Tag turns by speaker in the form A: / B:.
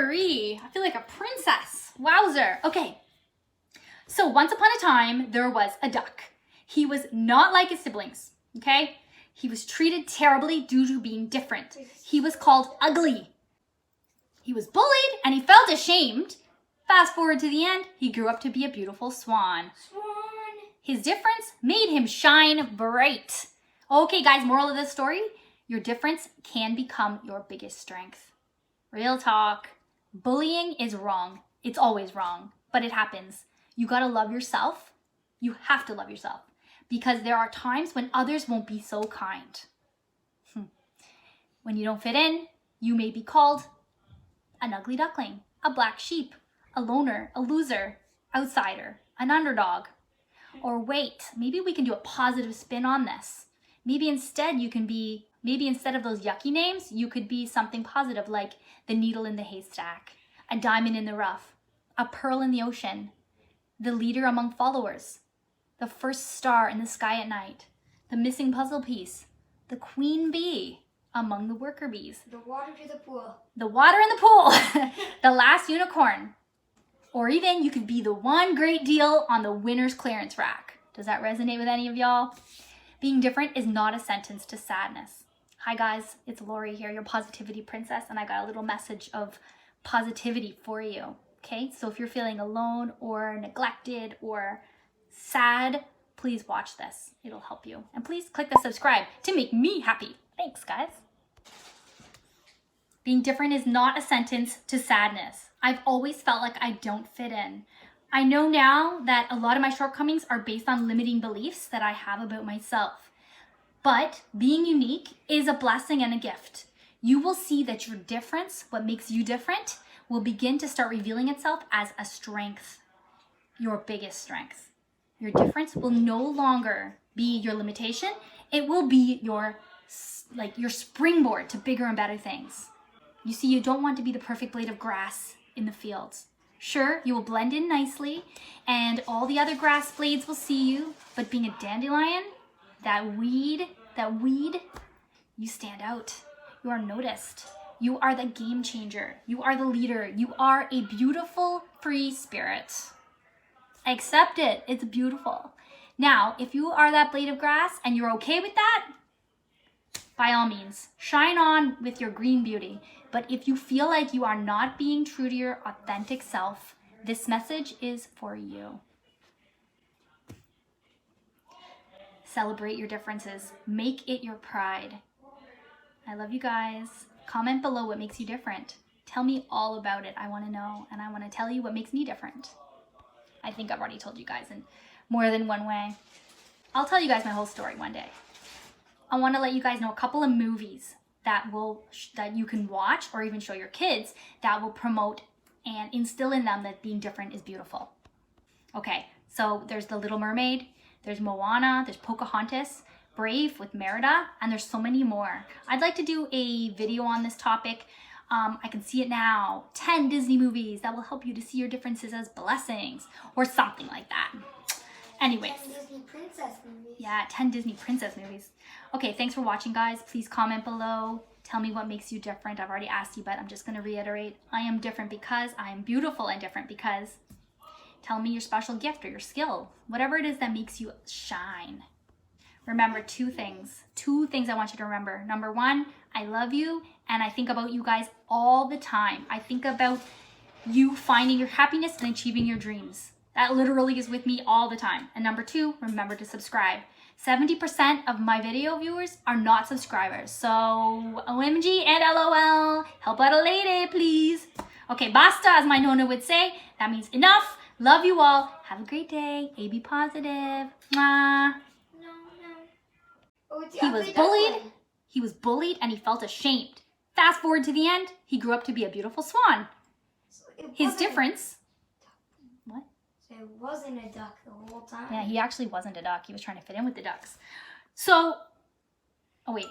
A: Marie. I feel like a princess. Wowzer. Okay. So once upon a time, there was a duck. He was not like his siblings, okay? He was treated terribly due to being different. He was called ugly. He was bullied and he felt ashamed. Fast forward to the end, he grew up to be a beautiful swan. His difference made him shine bright. Okay, guys, moral of this story, your difference can become your biggest strength. Real talk. Bullying is wrong. It's always wrong, but it happens. You gotta love yourself. You have to love yourself because there are times when others won't be so kind. When you don't fit in, you may be called an ugly duckling, a black sheep, a loner, a loser, outsider, an underdog. Or wait, maybe we can do a positive spin on this. Maybe instead of those yucky names, you could be something positive like the needle in the haystack, a diamond in the rough, a pearl in the ocean, the leader among followers, the first star in the sky at night, the missing puzzle piece, the queen bee among the worker bees.
B: The water to the pool.
A: The water in the pool, the last unicorn. Or even you could be the one great deal on the winner's clearance rack. Does that resonate with any of y'all? Being different is not a sentence to sadness. Hi guys, it's Lori here, your positivity princess, and I got a little message of positivity for you. Okay, so if you're feeling alone or neglected or sad, please watch this. It'll help you. And please click the subscribe to make me happy. Thanks, guys. Being different is not a sentence to sadness. I've always felt like I don't fit in. I know now that a lot of my shortcomings are based on limiting beliefs that I have about myself. But being unique is a blessing and a gift. You will see that your difference, what makes you different, will begin to start revealing itself as a strength, your biggest strength. Your difference will no longer be your limitation. It will be your springboard to bigger and better things. You see, you don't want to be the perfect blade of grass in the fields. Sure, you will blend in nicely and all the other grass blades will see you, but being a dandelion, that weed, you stand out. You are noticed. You are the game changer. You are the leader. You are a beautiful, free spirit. Accept it. It's beautiful. Now, if you are that blade of grass and you're okay with that, by all means, shine on with your green beauty. But if you feel like you are not being true to your authentic self, this message is for you. Celebrate your differences. Make it your pride. I love you guys. Comment below what makes you different. Tell me all about it. I want to know, and I want to tell you what makes me different. I think I've already told you guys in more than one way. I'll tell you guys my whole story one day. I want to let you guys know a couple of movies that you can watch or even show your kids that will promote and instill in them that being different is beautiful. Okay, so there's The Little Mermaid, there's Moana, there's Pocahontas, Brave with Merida, and there's so many more. I'd like to do a video on this topic. I can see it now. 10 Disney movies that will help you to see your differences as blessings or something like that. Anyways.
B: 10 Disney princess movies.
A: Yeah, 10 Disney princess movies. Okay, thanks for watching, guys. Please comment below. Tell me what makes you different. I've already asked you, but I'm just going to reiterate. I am different because I am beautiful and different because. Tell me your special gift or your skill. Whatever it is that makes you shine. Remember two things. Two things I want you to remember. Number one, I love you and I think about you guys all the time. I think about you finding your happiness and achieving your dreams. That literally is with me all the time. And number two, remember to subscribe. 70% of my video viewers are not subscribers. So OMG and LOL, help out a lady, please. Okay, basta, as my nonna would say. That means enough. Love you all. Have a great day. AB positive. Mwah.
B: Oh,
A: He was bullied and he felt ashamed. Fast forward to the end, he grew up to be a beautiful swan.
B: So
A: His difference. What?
B: So it wasn't a duck the whole time.
A: Yeah, he actually wasn't a duck. He was trying to fit in with the ducks. So, oh wait.